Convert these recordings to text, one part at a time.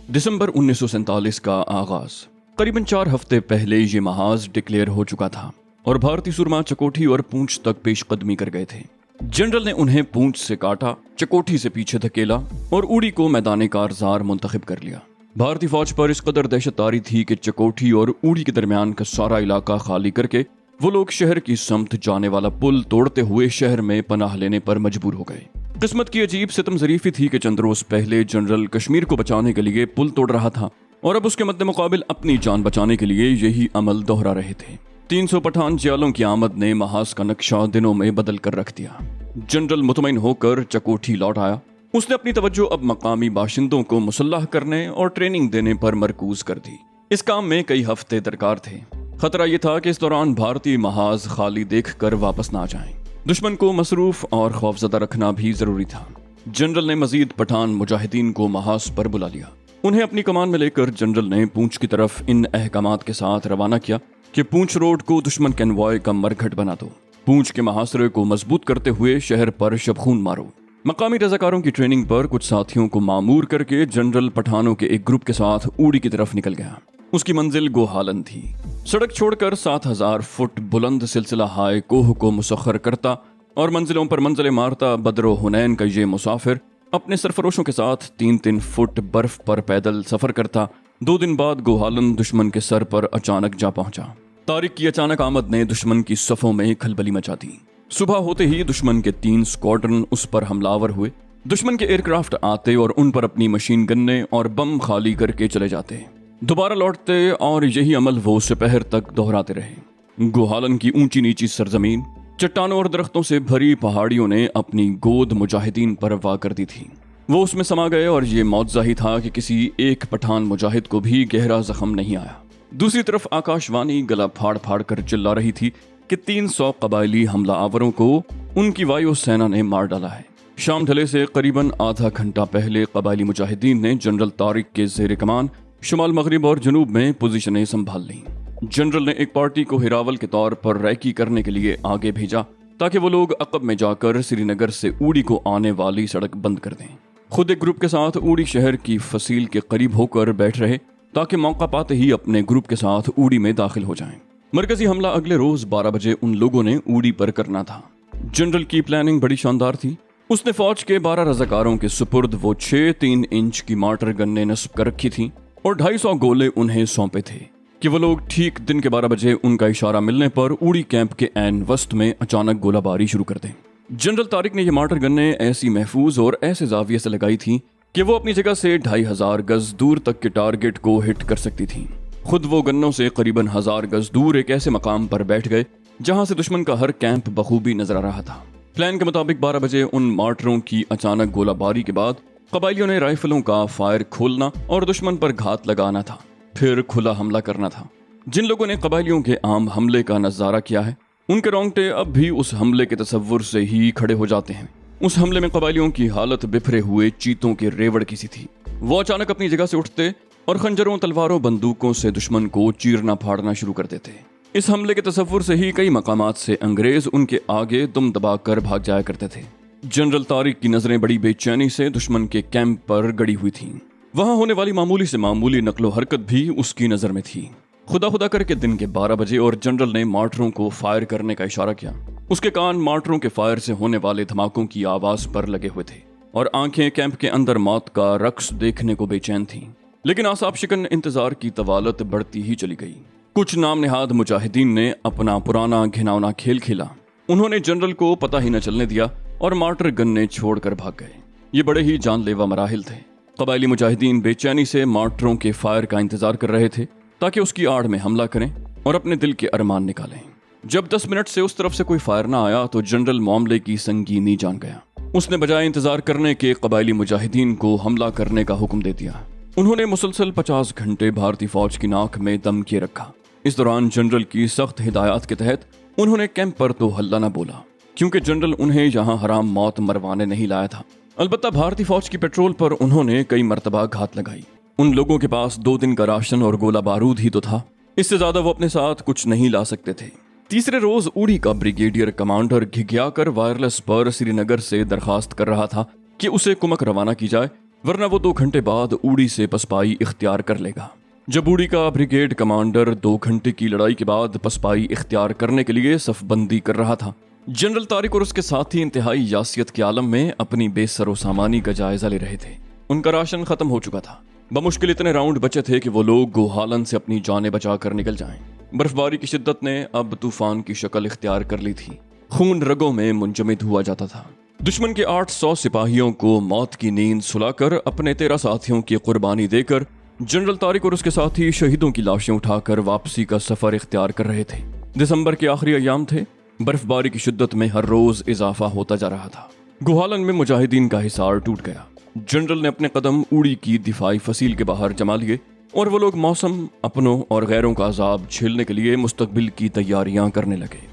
दिसंबर 1947 का आगाज। करीबन 4 हफ्ते पहले ये महाज डिक्लेयर हो चुका था और भारतीय सुरमा चकोठी और पूंछ तक पेशकदमी कर गए थे। जनरल ने उन्हें पूंछ से काटा, चकोठी से पीछे धकेला और उड़ी को मैदान कारजार मुंतखब कर लिया। भारतीय फौज पर इस कदर दहशत तारी थी कि चकोठी और उड़ी के दरमियान का सारा इलाका खाली करके वो लोग शहर की समत जाने वाला पुल तोड़ते हुए शहर में पनाह लेने पर मजबूर हो गए। किस्मत की अजीब सितम ज़रीफी थी कि चंद रोज पहले जनरल कश्मीर को बचाने के लिए पुल तोड़ रहा था और अब उसके मद्दे मुकाबिल अपनी जान बचाने के लिए यही अमल दोहरा रहे थे। 300 पठान जियालों की आमद ने महाज का नक्शा दिनों में बदल कर रख दिया। जनरल मुतमईन होकर चकोठी लौट आया। उसने अपनी तवज्जो अब मकामी बाशिंदों को मुसल्लाह करने और ट्रेनिंग देने पर मरकूज कर दी। इस काम में कई हफ्ते दरकार थे। खतरा यह था कि इस दौरान भारतीय महाज खाली देखकर वापस ना आ जाएं। दुश्मन को मसरूफ और खौफजदा रखना भी जरूरी था। जनरल ने मजीद पठान मुजाहिदीन को महाज पर बुला लिया। उन्हें अपनी कमान में लेकर जनरल ने पूंछ की तरफ इन अहकामात के साथ रवाना किया कि पूंछ रोड को दुश्मन कन्वॉय का मरघट बना दो। पूंछ के महासरे को मजबूत करते हुए शहर पर शबखून मारो। मकामी रजाकारों की ट्रेनिंग पर कुछ साथियों को मामूर करके जनरल पठानों के एक ग्रुप के साथ उड़ी की तरफ निकल गया। उसकी मंजिल गोहालन थी। सड़क छोड़कर 7000 फुट बुलंद सिलसिला हाय कोह को मुसख्खर करता और मंजिलों पर मंजिलें मारता बदरो हुनैन का ये मुसाफिर अपने सरफरोशों के साथ 3-3 फुट बर्फ पर पैदल सफर करता 2 दिन बाद गोहालन दुश्मन के सर पर अचानक जा पहुंचा। तारिक की अचानक आमद ने दुश्मन की सफों में खलबली मचा दी। सुबह होते ही दुश्मन के 3 स्क्वाड्रन उस पर हमलावर हुए। दुश्मन के एयरक्राफ्ट आते और उन पर अपनी मशीन गन्ने और बम खाली करके चले जाते, दोबारा लौटते और यही अमल वो सिपहर तक दोहराते रहे। गोहालन की ऊंची नीची सरजमीन, चट्टानों और दरख्तों से भरी पहाड़ियों ने अपनी गोद मुजाहिदीन पर वाह कर दी थी। वो उसमें समा गए और ये मौजज़ा ही था कि किसी एक पठान मुजाहिद को भी गहरा जख्म नहीं आया। दूसरी तरफ आकाशवाणी गला फाड़ फाड़ कर चिल्ला रही थी कि 300 कबायली हमला आवरों को उनकी वायु सेना ने मार डाला है। शाम ढले से करीबन आधा घंटा पहले कबायली मुजाहिदीन ने जनरल तारिक के ज़ेर कमान शुमाल मगरिब और जनूब में पोजीशनें संभाल लीं। जनरल ने एक पार्टी को हिरावल के तौर पर रैकी करने के लिए आगे भेजा ताकि वो लोग अकब में जाकर श्रीनगर से उड़ी को आने वाली सड़क बंद कर दें। खुद एक ग्रुप के साथ उड़ी शहर की फसील के करीब होकर बैठ रहे ताकि मौका पाते ही अपने ग्रुप के साथ उड़ी में दाखिल हो जाएं। मरकजी हमला अगले रोज 12 बजे उन लोगों ने उड़ी पर करना था। जनरल की प्लानिंग बड़ी शानदार थी। उसने फौज के 12 रजाकारों के सुपुर्द वो 6 3 इंच की मार्टर गन्ने नस्ब कर रखी थी और 250 गोले उन्हें सौंपे थे कि वो लोग ठीक दिन के 12 बजे उनका इशारा मिलने पर उड़ी कैंप के ऐन वस्त में अचानक गोलाबारी शुरू कर दें। जनरल तारिक ने ये मार्टर गन्ने ऐसी महफूज और ऐसे जाविये से लगाई थी कि वो अपनी जगह से 2500 गज दूर तक के टारगेट को हिट कर सकती थी। खुद वो गन्नों से करीबन 1000 गज दूर एक ऐसे मकाम पर बैठ गए जहां से दुश्मन का हर कैंप बखूबी नजर आ रहा था। प्लान के मुताबिक 12 बजे उन मार्टरों की अचानक गोलाबारी के बाद कबायलियों ने राइफलों का फायर खोलना और दुश्मन पर घात लगाना था, फिर खुला हमला करना था। जिन लोगों ने कबायलियों के आम हमले का नजारा किया है उनके रोंगटे अब भी उस हमले के तसव्वुर से ही खड़े हो जाते हैं। उस हमले में कबायलियों की हालत बिफरे हुए चीतों के रेवड़ की सी थी। वो अचानक अपनी जगह से उठते और खंजरों तलवारों बंदूकों से दुश्मन को चीरना फाड़ना शुरू कर देते। इस हमले के तसव्वुर से ही कई मकामात से अंग्रेज उनके आगे दुम दबाकर भाग जाया करते थे। जनरल तारिक की नजरें बड़ी बेचैनी से दुश्मन के कैंप पर गड़ी हुई थीं। वहां होने वाली मामूली से मामूली नकलो हरकत भी उसकी नजर में थी। खुदा खुदा करके दिन के 12 बजे और जनरल ने मार्टरों को फायर करने का इशारा किया। उसके कान मार्टरों के फायर से होने वाले धमाकों की आवाज पर लगे हुए थे और आंखें कैंप के अंदर मौत का रक्स देखने को बेचैन थीं। लेकिन आसाब शिकन इंतजार की तवालत बढ़ती ही चली गई। कुछ नाम नेहाद मुजाहिदीन ने अपना पुराना घिनौना खेल खेला। उन्होंने जनरल को पता ही न चलने दिया और मार्टर गन्ने छोड़कर भाग गए। ये बड़े ही जानलेवा मराहिल थे। कबायली मुजाहिदीन बेचैनी से मार्टरों के फायर का इंतजार कर रहे थे ताकि उसकी आड़ में हमला करें और अपने दिल के अरमान निकालें। जब 10 मिनट से उस तरफ से कोई फायर ना आया तो जनरल मामले की संगीनी जान गया। उसने बजाय इंतजार करने के कबायली मुजाहिदीन को हमला करने का हुक्म दे दिया। उन्होंने मुसलसल 50 घंटे भारतीय फौज की नाक में दम किए रखा। इस दौरान जनरल की सख्त हिदायत के तहत उन्होंने कैंप पर तो हल्ला न बोला, क्योंकि जनरल उन्हें यहाँ हराम मौत मरवाने नहीं लाया था। अलबत्ता भारतीय फौज की पेट्रोल पर उन्होंने कई मर्तबा घात लगाई। उन लोगों के पास 2 दिन का राशन और गोला बारूद ही तो था। इससे ज्यादा वो अपने साथ कुछ नहीं ला सकते थे। तीसरे रोज उड़ी का ब्रिगेडियर कमांडर घिघियाकर वायरलेस पर श्रीनगर से दरखास्त कर रहा था कि उसे कुमक रवाना की जाए ورنہ وہ 2 گھنٹے بعد اوڑی سے پسپائی اختیار کر لے گا۔ جب اوڑی کا بریگیڈ کمانڈر 2 گھنٹے کی لڑائی کے بعد پسپائی اختیار کرنے کے لیے صف بندی کر رہا تھا، جنرل طارق اور اس کے ساتھی انتہائی یاسیت کے عالم میں اپنی بے سر و سامانی کا جائزہ لے رہے تھے۔ ان کا راشن ختم ہو چکا تھا، بمشکل اتنے راؤنڈ بچے تھے کہ وہ لوگ گوہالن سے اپنی جانیں بچا کر نکل جائیں۔ برف باری کی شدت نے اب طوفان کی شکل اختیار کر لی تھی، خون رگوں میں منجمد ہوا جاتا تھا۔ دشمن کے 800 سپاہیوں کو موت کی نیند سلا کر اپنے 13 ساتھیوں کی قربانی دے کر جنرل طارق اور اس کے ساتھی شہیدوں کی لاشیں اٹھا کر واپسی کا سفر اختیار کر رہے تھے۔ دسمبر کے آخری ایام تھے، برف باری کی شدت میں ہر روز اضافہ ہوتا جا رہا تھا۔ گوہالن میں مجاہدین کا حصار ٹوٹ گیا۔ جنرل نے اپنے قدم اوڑی کی دفاعی فصیل کے باہر جما لیے اور وہ لوگ موسم، اپنوں اور غیروں کا عذاب جھیلنے کے لیے مستقبل کی تیاریاں کرنے لگے۔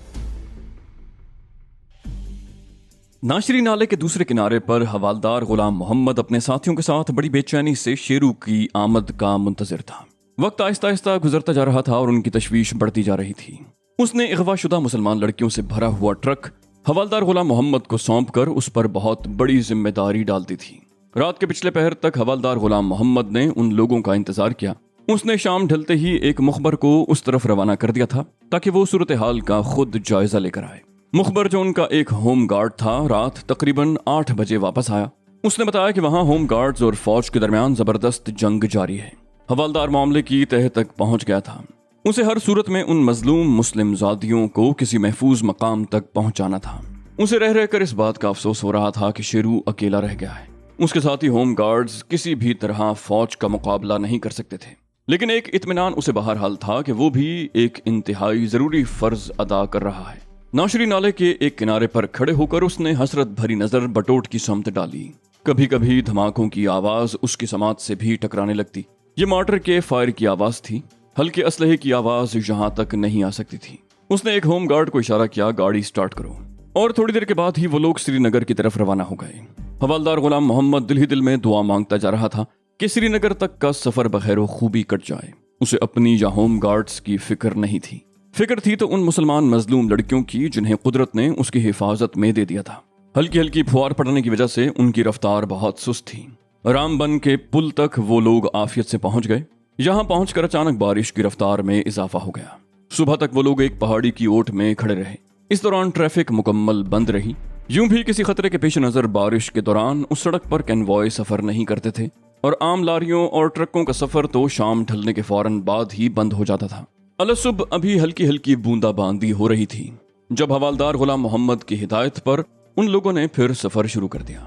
ناشری نالے کے دوسرے کنارے پر حوالدار غلام محمد اپنے ساتھیوں کے ساتھ بڑی بے چینی سے شیرو کی آمد کا منتظر تھا۔ وقت آہستہ آہستہ گزرتا جا رہا تھا اور ان کی تشویش بڑھتی جا رہی تھی۔ اس نے اغوا شدہ مسلمان لڑکیوں سے بھرا ہوا ٹرک حوالدار غلام محمد کو سونپ کر اس پر بہت بڑی ذمہ داری ڈال دی تھی۔ رات کے پچھلے پہر تک حوالدار غلام محمد نے ان لوگوں کا انتظار کیا۔ اس نے شام ڈھلتے ہی ایک مخبر کو اس طرف روانہ کر دیا تھا تاکہ وہ صورتحال کا خود جائزہ لے کر آئے۔ مخبر، جو ان کا ایک ہوم گارڈ تھا، رات تقریباً 8 بجے واپس آیا۔ اس نے بتایا کہ وہاں ہوم گارڈز اور فوج کے درمیان زبردست جنگ جاری ہے۔ حوالدار معاملے کی تہہ تک پہنچ گیا تھا۔ اسے ہر صورت میں ان مظلوم مسلم زادیوں کو کسی محفوظ مقام تک پہنچانا تھا۔ اسے رہ رہ کر اس بات کا افسوس ہو رہا تھا کہ شیرو اکیلا رہ گیا ہے۔ اس کے ساتھی ہوم گارڈز کسی بھی طرح فوج کا مقابلہ نہیں کر سکتے تھے، لیکن ایک اطمینان اسے بہرحال تھا کہ وہ بھی ایک انتہائی ضروری فرض ادا کر رہا ہے۔ ناشری نالے کے ایک کنارے پر کھڑے ہو کر اس نے حسرت بھری نظر بٹوٹ کی سمت ڈالی۔ کبھی کبھی دھماکوں کی آواز اس کی سماعت سے بھی ٹکرانے لگتی۔ یہ مارٹر کے فائر کی آواز تھی، ہلکے اسلحے کی آواز یہاں تک نہیں آ سکتی تھی۔ اس نے ایک ہوم گارڈ کو اشارہ کیا، گاڑی سٹارٹ کرو، اور تھوڑی دیر کے بعد ہی وہ لوگ سری نگر کی طرف روانہ ہو گئے۔ حوالدار غلام محمد دل ہی دل میں دعا مانگتا جا رہا تھا کہ سری نگر تک کا سفر بخیر و خوبی کٹ جائے۔ اسے اپنی یا ہوم گارڈز کی فکر نہیں تھی، فکر تھی تو ان مسلمان مظلوم لڑکیوں کی جنہیں قدرت نے اس کی حفاظت میں دے دیا تھا۔ ہلکی ہلکی پھوار پڑنے کی وجہ سے ان کی رفتار بہت سست تھی۔ رام بن کے پل تک وہ لوگ عافیت سے پہنچ گئے۔ یہاں پہنچ کر اچانک بارش کی رفتار میں اضافہ ہو گیا۔ صبح تک وہ لوگ ایک پہاڑی کی اوٹ میں کھڑے رہے۔ اس دوران ٹریفک مکمل بند رہی۔ یوں بھی کسی خطرے کے پیش نظر بارش کے دوران اس سڑک پر کنوائے سفر نہیں کرتے تھے، اور عام لاریوں اور ٹرکوں کا سفر تو شام ڈھلنے کے فوراً بعد ہی بند ہو جاتا تھا۔ الصبح ابھی ہلکی ہلکی بوندا باندی ہو رہی تھی جب حوالدار غلام محمد کی ہدایت پر ان لوگوں نے پھر سفر شروع کر دیا۔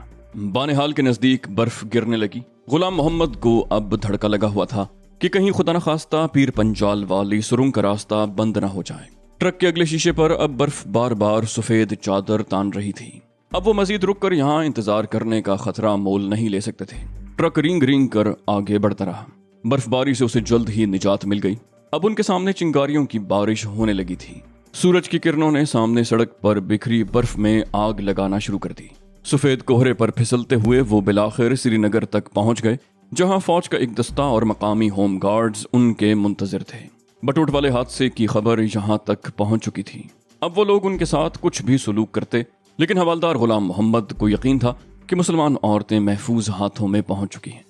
بانہال کے نزدیک برف گرنے لگی۔ غلام محمد کو اب دھڑکا لگا ہوا تھا کہ کہیں خدا نخواستہ پیر پنجال والی سرنگ کا راستہ بند نہ ہو جائے۔ ٹرک کے اگلے شیشے پر اب برف بار بار سفید چادر تان رہی تھی۔ اب وہ مزید رک کر یہاں انتظار کرنے کا خطرہ مول نہیں لے سکتے تھے۔ ٹرک رینگ رینگ کر آگے بڑھتا رہا۔ برف باری سے اسے جلد ہی نجات مل گئی۔ اب ان کے سامنے چنگاریوں کی بارش ہونے لگی تھی۔ سورج کی کرنوں نے سامنے سڑک پر بکھری برف میں آگ لگانا شروع کر دی۔ سفید کوہرے پر پھسلتے ہوئے وہ بلاخر سری نگر تک پہنچ گئے، جہاں فوج کا ایک دستہ اور مقامی ہوم گارڈز ان کے منتظر تھے۔ بٹوٹ والے حادثے کی خبر یہاں تک پہنچ چکی تھی۔ اب وہ لوگ ان کے ساتھ کچھ بھی سلوک کرتے، لیکن حوالدار غلام محمد کو یقین تھا کہ مسلمان عورتیں محفوظ ہاتھوں میں پہنچ چکی ہیں۔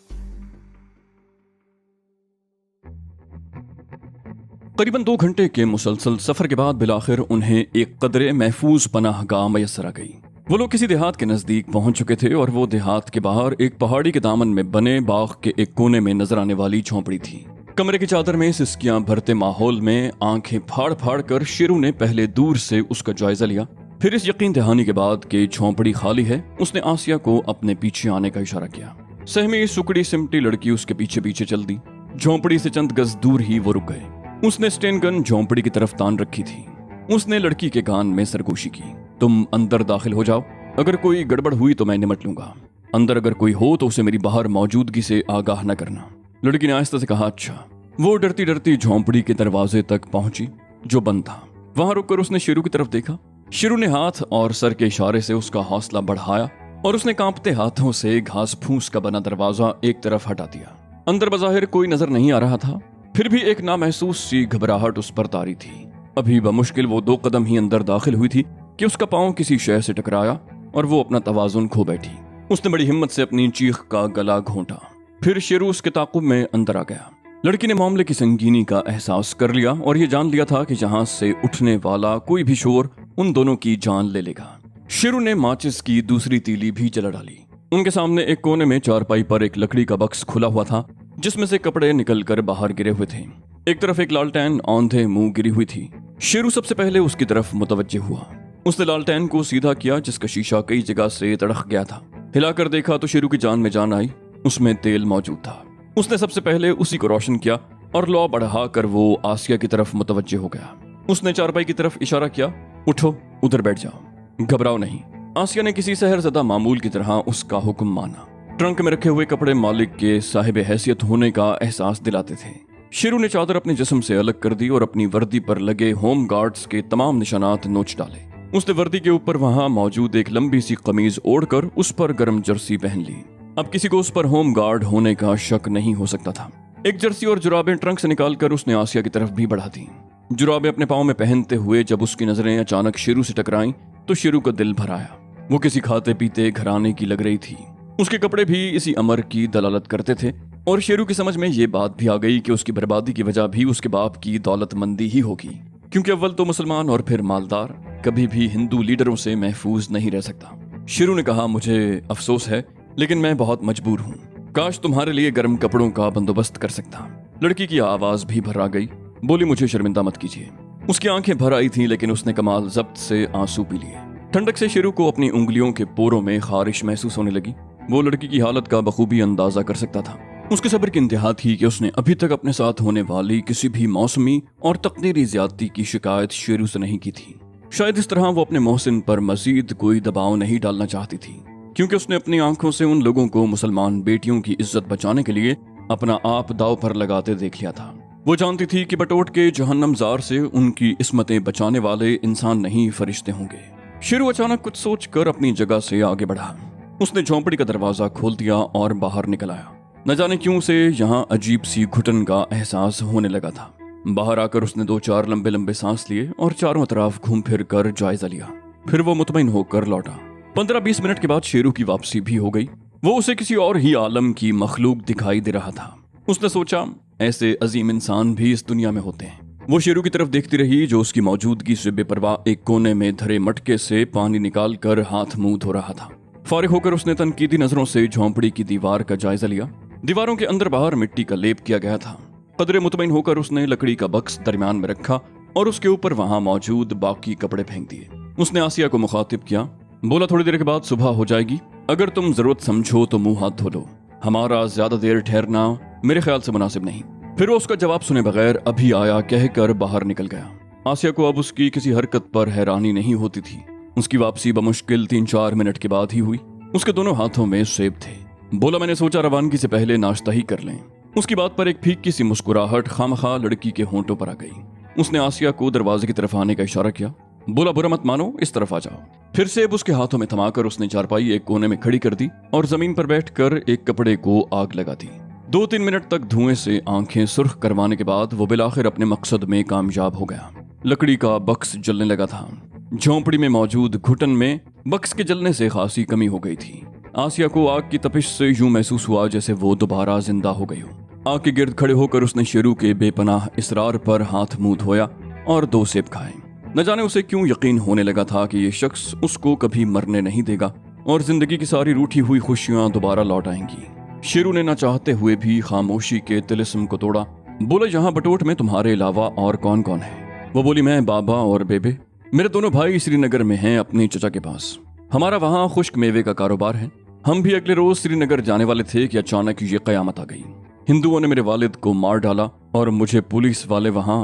قریباً 2 گھنٹے کے مسلسل سفر کے بعد بلاخر انہیں ایک قدرے محفوظ پناہ گاہ میسر آ گئی۔ وہ لوگ کسی دیہات کے نزدیک پہنچ چکے تھے اور وہ دیہات کے باہر ایک پہاڑی کے دامن میں بنے باغ کے ایک کونے میں نظر آنے والی جھونپڑی تھی۔ کمرے کی چادر میں سسکیاں بھرتے ماحول میں آنکھیں پھاڑ پھاڑ کر شیرو نے پہلے دور سے اس کا جائزہ لیا، پھر اس یقین دہانی کے بعد کہ جھونپڑی خالی ہے، اس نے آسیہ کو اپنے پیچھے آنے کا اشارہ کیا۔ سہمی سکڑی سمٹی لڑکی اس کے پیچھے پیچھے چل دی۔ جھونپڑی سے چند گز دور ہی وہ رک گئے۔ اس نے سٹین گن جھونپڑی کی طرف تان رکھی تھی۔ اس نے لڑکی کے کان میں سرگوشی کی، تم اندر داخل ہو جاؤ، اگر کوئی گڑبڑ ہوئی تو میں نمٹ لوں گا۔ اندر اگر کوئی ہو تو اسے میری باہر موجودگی سے آگاہ نہ کرنا۔ لڑکی نے آہستہ سے کہا، اچھا۔ وہ ڈرتی ڈرتی جھونپڑی کے دروازے تک پہنچی جو بند تھا۔ وہاں رک کر اس نے شیرو کی طرف دیکھا۔ شیرو نے ہاتھ اور سر کے اشارے سے اس کا حوصلہ بڑھایا اور اس نے کانپتے ہاتھوں سے گھاس پھوس کا بنا دروازہ ایک طرف ہٹا دیا۔ اندر بظاہر کوئی نظر نہیں آ رہا تھا، پھر بھی ایک نامحسوس سی گھبراہٹ اس پر طاری تھی۔ ابھی بمشکل وہ 2 قدم ہی اندر داخل ہوئی تھی کہ اس کا پاؤں کسی شے سے ٹکرایا اور وہ اپنا توازن کھو بیٹھی۔ उसने बड़ी हिम्मत से अपनी चीख का गला घोंटा। फिर शेरू उसके ताक़ुब में अंदर आ गया। लड़की ने मामले की संगीनी का एहसास कर लिया और ये जान लिया था कि जहां से उठने वाला कोई भी शोर उन दोनों की जान ले लेगा। शेरू ने माचिस की दूसरी तीली भी जला डाली। उनके सामने एक कोने में चारपाई पर एक लकड़ी का बक्स खुला हुआ था जिसमें से कपड़े निकलकर बाहर गिरे हुए थे। एक तरफ एक लालटेन औंधे मुंह गिरी हुई थी। शेरू सबसे पहले उसकी तरफ मुतवज्जे हुआ। उसने लालटेन को सीधा किया जिसका शीशा कई जगह से तड़क गया था। हिलाकर देखा तो शेरू की जान में जान आई। उसमें तेल मौजूद था। उसने सबसे पहले उसी को रोशन किया और लौ बढ़ाकर वो आसिया की तरफ मुतवज्जे हो गया। उसने चारपाई की तरफ इशारा किया, उठो, उधर बैठ जाओ, घबराओ नहीं। आसिया ने किसी सहरज़दा मामूल की तरह उसका हुक्म माना। ट्रंक में रखे हुए कपड़े मालिक के साहिब हैसियत होने का एहसास दिलाते थे। शेरू ने चादर अपने जिस्म से अलग कर दी और अपनी वर्दी पर लगे होम गार्ड्स के तमाम निशानात नोच डाले। उसने वर्दी के ऊपर वहां मौजूद एक लंबी सी कमीज ओढ़कर उस पर गर्म जर्सी पहन ली। अब किसी को उस पर होम गार्ड होने का शक नहीं हो सकता था। एक जर्सी और जुराबें ट्रंक से निकालकर उसने आसिया की तरफ भी बढ़ा दी। जुराबें अपने पाँव में पहनते हुए जब उसकी नजरें अचानक शेरू से टकराईं तो शेरू का दिल भर आया। वो किसी खाते पीते घराने की लग रही थी। उसके कपड़े भी इसी अमर की दलालत करते थे और शेरू की समझ में ये बात भी आ गई कि उसकी बर्बादी की वजह भी उसके बाप की दौलतमंदी ही होगी, क्योंकि अव्वल तो मुसलमान और फिर मालदार कभी भी हिंदू लीडरों से महफूज नहीं रह सकता। शेरू ने कहा, मुझे अफसोस है लेकिन मैं बहुत मजबूर हूँ। काश तुम्हारे लिए गर्म कपड़ों का बंदोबस्त कर सकता। लड़की की आवाज भी भर आ गई। बोली, मुझे शर्मिंदा मत कीजिए। उसकी आंखें भर आई थीं लेकिन उसने कमाल जब्त से आंसू पी लिए। ठंडक से शेरू को अपनी उंगलियों के पोरों में खारिश महसूस होने लगी। वो लड़की की हालत का बखूबी अंदाजा कर सकता था। उसके सब्र की इंतहा थी कि उसने अभी तक अपने साथ होने वाली किसी भी मौसमी और तकदीरी ज्यादती की शिकायत शेरू से नहीं की थी। शायद इस तरह वो अपने मोहसिन पर मजीद कोई दबाव नहीं डालना चाहती थी, क्योंकि उसने अपनी आंखों से उन लोगों को मुसलमान बेटियों की इज्जत बचाने के लिए अपना आप दाव पर लगाते देख लिया था। वो जानती थी कि बटोट के जहन्नमजार से उनकी इस्मतें बचाने वाले इंसान नहीं, फरिश्ते होंगे। शेरू अचानक कुछ सोचकर अपनी जगह से आगे बढ़ा। उसने झोंपड़ी का दरवाजा खोल दिया और बाहर निकल आया। न जाने क्यों उसे यहाँ अजीब सी घुटन का एहसास होने लगा था। बाहर आकर उसने 2-4 लंबे लंबे सांस लिए और चारों तरफ घूम फिर कर जायजा लिया। फिर वो मुतमईन होकर लौटा। 15-20 मिनट के बाद शेरू की वापसी भी हो गई। वो उसे किसी और ही आलम की मखलूक दिखाई दे रहा था। उसने सोचा, ऐसे अजीम इंसान भी इस दुनिया में होते हैं। वो शेरू की तरफ देखती रही जो उसकी मौजूदगी से बेपरवाह एक कोने में धरे मटके से पानी निकाल कर हाथ मुंह धो रहा था। फारिग होकर उसने तनकीदी नजरों से झोंपड़ी की दीवार का जायजा लिया। दीवारों के अंदर बाहर मिट्टी का लेप किया गया था। कदरे मुतमईन होकर उसने लकड़ी का बक्स दरमियान में रखा और उसके ऊपर वहां मौजूद बाकी कपड़े फेंक दिए। उसने आसिया को मुखातिब किया। बोला, थोड़ी देर के बाद सुबह हो जाएगी। अगर तुम जरूरत समझो तो मुंह हाथ धो लो। हमारा ज्यादा देर ठहरना मेरे ख्याल से मुनासिब नहीं। फिर वो उसका जवाब सुने बगैर अभी आया कहकर बाहर निकल गया। आसिया को अब उसकी किसी हरकत पर हैरानी नहीं होती थी। उसकी वापसी बमुश्किल 3-4 मिनट के बाद ही हुई। उसके दोनों हाथों में सेब थे। बोला, मैंने सोचा रवानगी से पहले नाश्ता ही कर लें। उसकी बात पर एक फीकी सी मुस्कुराहट खामखा लड़की के होंठों पर आ गई। उसने आसिया को दरवाजे की तरफ आने का इशारा किया। बोला, बुरा मत मानो, इस तरफ आ जाओ। फिर सेब उसके हाथों में थमाकर उसने चारपाई एक कोने में खड़ी कर दी और जमीन पर बैठकर एक कपड़े को आग लगा दी। 2-3 मिनट तक धुएं से आंखें सुर्ख करवाने के बाद वो बिलाखिर अपने मकसद में कामयाब हो गया। लकड़ी का बक्स जलने लगा था। झोंपड़ी में मौजूद घुटन में बक्स के जलने से खासी कमी हो गई थी। आसिया को आग की तपिश से यूं महसूस हुआ जैसे वो दोबारा जिंदा हो गई हो। आग के गिर्द खड़े होकर उसने शेरू के बेपनाह इसरार पर हाथ मुंह धोया और 2 सेब खाए। न जाने उसे क्यों यकीन होने लगा था कि ये शख्स उसको कभी मरने नहीं देगा और जिंदगी की सारी रूठी हुई खुशियां दोबारा लौट आएंगी। शेरू ने न चाहते हुए भी खामोशी के तिलिस्म को तोड़ा। बोला, यहाँ बटोट में तुम्हारे अलावा और कौन कौन है? वो बोली, मैं, बाबा और बेबे। मेरे दोनों भाई श्रीनगर में हैं अपने चचा के पास। हमारा वहाँ खुश्क मेवे का कारोबार है। हम भी अगले रोज श्रीनगर जाने वाले थे कि अचानक ये कयामत आ गई। हिंदुओं ने मेरे वालिद को मार डाला और मुझे पुलिस वाले वहाँ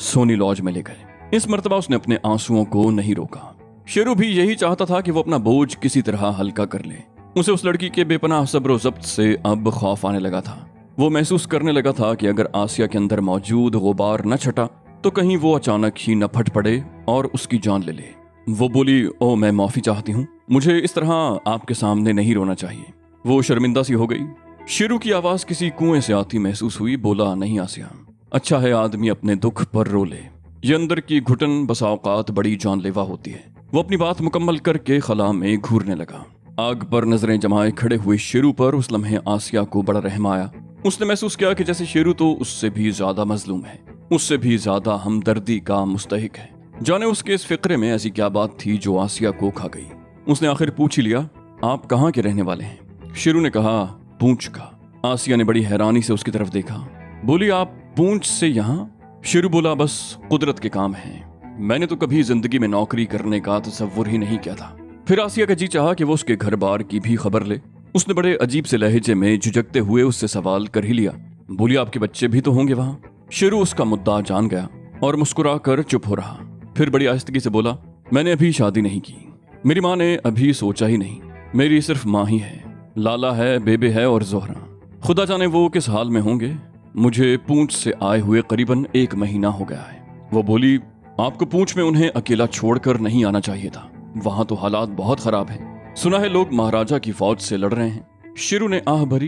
सोनी लॉज में ले गए। इस मर्तबा उसने अपने आंसुओं को नहीं रोका। शेरू भी यही चाहता था कि वो अपना बोझ किसी तरह हल्का कर ले। उसे उस लड़की के बेपनाह सब्र ज़ब्त से अब खौफ आने लगा था। वो महसूस करने लगा था कि अगर आसिया के अंदर मौजूद गुबार न छटा तो कहीं वो अचानक ही न फट पड़े और उसकी जान ले ले। वो बोली, ओ मैं माफी चाहती हूँ, मुझे इस तरह आपके सामने नहीं रोना चाहिए। वो शर्मिंदा सी हो गई। शेरू की आवाज किसी कुएं से आती महसूस हुई। बोला, नहीं आसिया, अच्छा है आदमी अपने दुख पर रो ले। ये अंदर की घुटन बसा औकात बड़ी जानलेवा होती है। वो अपनी बात मुकम्मल करके खला में घूरने लगा। आग पर नजरें जमाए खड़े हुए शेरू पर उस लम्हे आसिया को बड़ा रहम आया। उसने महसूस किया कि जैसे शेरू तो उससे भी ज्यादा मजलूम है, उससे भी ज्यादा हमदर्दी का मुस्तहिक है। जाने उसके इस फिक्रे में ऐसी क्या बात थी जो आसिया को खा गई। उसने आखिर पूछ ही लिया, आप कहाँ के रहने वाले हैं? शेरू ने कहा, पूंछ का। आसिया ने बड़ी हैरानी से उसकी तरफ देखा, बोली, आप पूंछ से यहाँ? शेरू बोला, बस कुदरत के काम हैं, मैंने तो कभी जिंदगी में नौकरी करने का तसव्वुर ही नहीं किया था। फिर आसिया का जी चाहा कि वो उसके घर बार की भी खबर ले। उसने बड़े अजीब से लहजे में झुझकते हुए उससे सवाल कर ही लिया, बोली, आपके बच्चे भी तो होंगे वहां? शेरू उसका मुद्दा जान गया और मुस्कुरा कर चुप हो रहा। फिर बड़ी आहिस्तगी से बोला, मैंने अभी शादी नहीं की, मेरी माँ ने अभी सोचा ही नहीं, मेरी सिर्फ माँ ही है, लाला है, बेबे है और जोहरा। खुदा जाने वो किस हाल में होंगे। मुझे पूंछ से आए हुए करीबन 1 महीना हो गया है। वो बोली, आपको पूंछ में उन्हें अकेला छोड़कर नहीं आना चाहिए था, वहां तो हालात बहुत खराब हैं। सुना है लोग महाराजा की फौज से लड़ रहे हैं। शेरू ने आह भरी,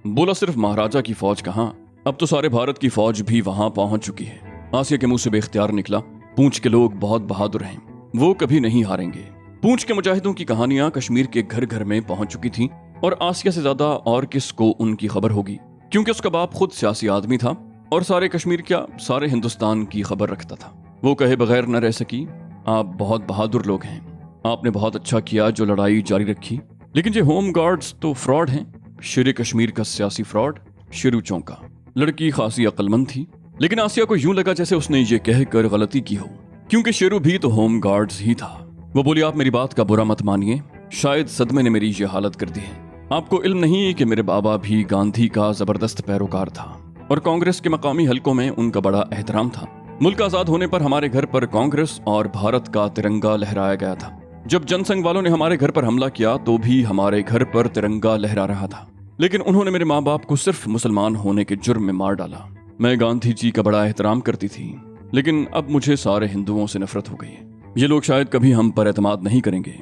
बोला, सिर्फ महाराजा की फौज कहाँ, अब तो सारे भारत की फौज भी वहां पहुंच चुकी है। आसिया के मुंह से बेख्तियार निकला, पूंछ के लोग बहुत बहादुर हैं, वो कभी नहीं हारेंगे। पूंछ के मुजाहिदों की कहानियां कश्मीर के घर घर में पहुंच चुकी थी और आसिया से ज्यादा और किसको उनकी खबर होगी, क्योंकि उसका बाप खुद सियासी आदमी था और सारे कश्मीर क्या सारे हिंदुस्तान की खबर रखता था। वो कहे बगैर न रह सकी, आप बहुत बहादुर लोग हैं, आपने बहुत अच्छा किया जो लड़ाई जारी रखी, लेकिन ये होम गार्ड्स तो फ्रॉड हैं। शेर कश्मीर का सियासी फ्रॉड। शेरू चौंका। लड़की खासी अक्लमंद थी, लेकिन आसिया को यूं लगा जैसे उसने ये कहकर गलती की हो, क्योंकि शेरू भी तो होम गार्ड्स ही था। वो बोली, आप मेरी बात का बुरा मत मानिए, शायद सदमे ने मेरी ये हालत कर दी है। आपको इल्म नहीं कि मेरे बाबा भी गांधी का जबरदस्त पैरोकार था और कांग्रेस के मकामी हलकों में उनका बड़ा एहतराम था। मुल्क आजाद होने पर हमारे घर पर कांग्रेस और भारत का तिरंगा लहराया गया था। जब जनसंघ वालों ने हमारे घर पर हमला किया तो भी हमारे घर पर तिरंगा लहरा रहा था, लेकिन उन्होंने मेरे माँ बाप को सिर्फ मुसलमान होने के जुर्म में मार डाला। मैं गांधी जी का बड़ा एहतराम करती थी, लेकिन अब मुझे सारे हिंदुओं से नफरत हो गई है। ये लोग शायद कभी हम पर एतमाद नहीं करेंगे।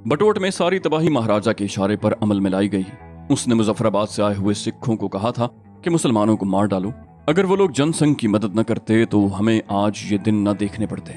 बटोट में सारी तबाही महाराजा के इशारे पर अमल में लाई गई। उसने मुजफ्फराबाद से आए हुए सिखों को कहा था कि मुसलमानों को मार डालो। अगर वो लोग जनसंघ की मदद न करते तो हमें आज ये दिन न देखने पड़ते।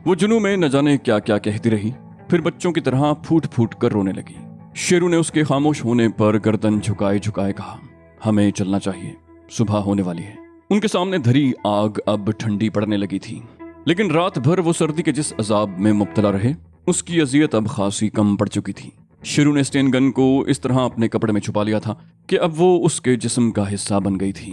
वो जुनू में न जाने क्या क्या कहती रही, फिर बच्चों की तरह फूट फूट कर रोने लगी। शेरू ने उसके खामोश होने पर गर्दन झुकाए झुकाए कहा, हमें चलना चाहिए, सुबह होने वाली है। उनके सामने धरी आग अब ठंडी पड़ने लगी थी, लेकिन रात भर वो सर्दी के जिस अजाब में मुब्तला रहे उसकी अजियत अब खासी कम पड़ चुकी थी। शेरू ने स्टेन गन को इस तरह अपने कपड़े में छुपा लिया था कि अब वो उसके जिस्म का हिस्सा बन गई थी।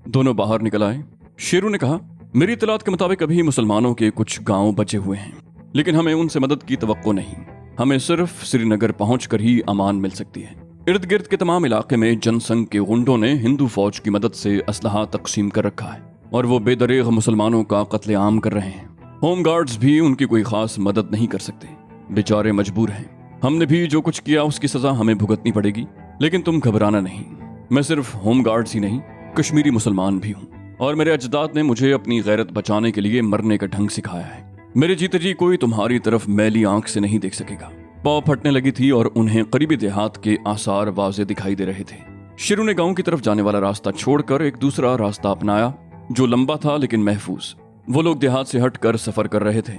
दोनों बाहर निकल आए। शेरू ने कहा, मेरी इत्तलात के मुताबिक अभी मुसलमानों के कुछ गांव बचे हुए हैं, लेकिन हमें उनसे मदद की तवक्को नहीं। हमें सिर्फ श्रीनगर पहुंचकर ही अमान मिल सकती है। इर्द गिर्द के तमाम इलाके में जनसंघ के गुंडों ने हिंदू फौज की मदद से असलहा तकसीम कर रखा है और वो बेदरेग मुसलमानों का कत्लेआम कर रहे हैं। होम गार्ड्स भी उनकी कोई खास मदद नहीं कर सकते, बेचारे मजबूर हैं। हमने भी जो कुछ किया उसकी सजा हमें भुगतनी पड़ेगी, लेकिन तुम घबराना नहीं। मैं सिर्फ होम गार्ड्स ही नहीं, कश्मीरी मुसलमान भी हूँ और मेरे अजदाद ने मुझे अपनी गैरत बचाने के लिए मरने का ढंग सिखाया है। मेरे जीते जी कोई तुम्हारी तरफ मैली आंख से नहीं देख सकेगा। पाँव फटने लगी थी और उन्हें करीबी देहात के आसार वाजे दिखाई दे रहे थे। शेरू ने गांव की तरफ जाने वाला रास्ता छोड़कर एक दूसरा रास्ता अपनाया जो लंबा था लेकिन महफूज। वो लोग देहात से हटकर सफर कर रहे थे।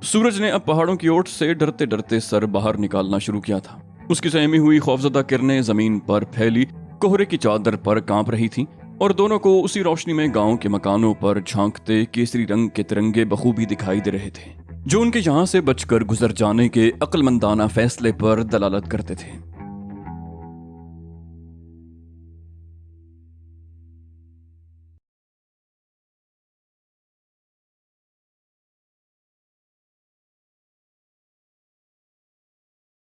सूरज ने अब पहाड़ों की ओट से डरते डरते सर बाहर निकालना शुरू किया था। उसकी सहमी हुई खौफजदा किरणें जमीन पर फैली कोहरे की चादर पर कांप रही थी और दोनों को उसी रोशनी में गांव के मकानों पर झांकते केसरी रंग के तिरंगे बखूबी दिखाई दे रहे थे, जो उनके यहाँ से बचकर गुजर जाने के अक्लमंदाना फैसले पर दलालत करते थे।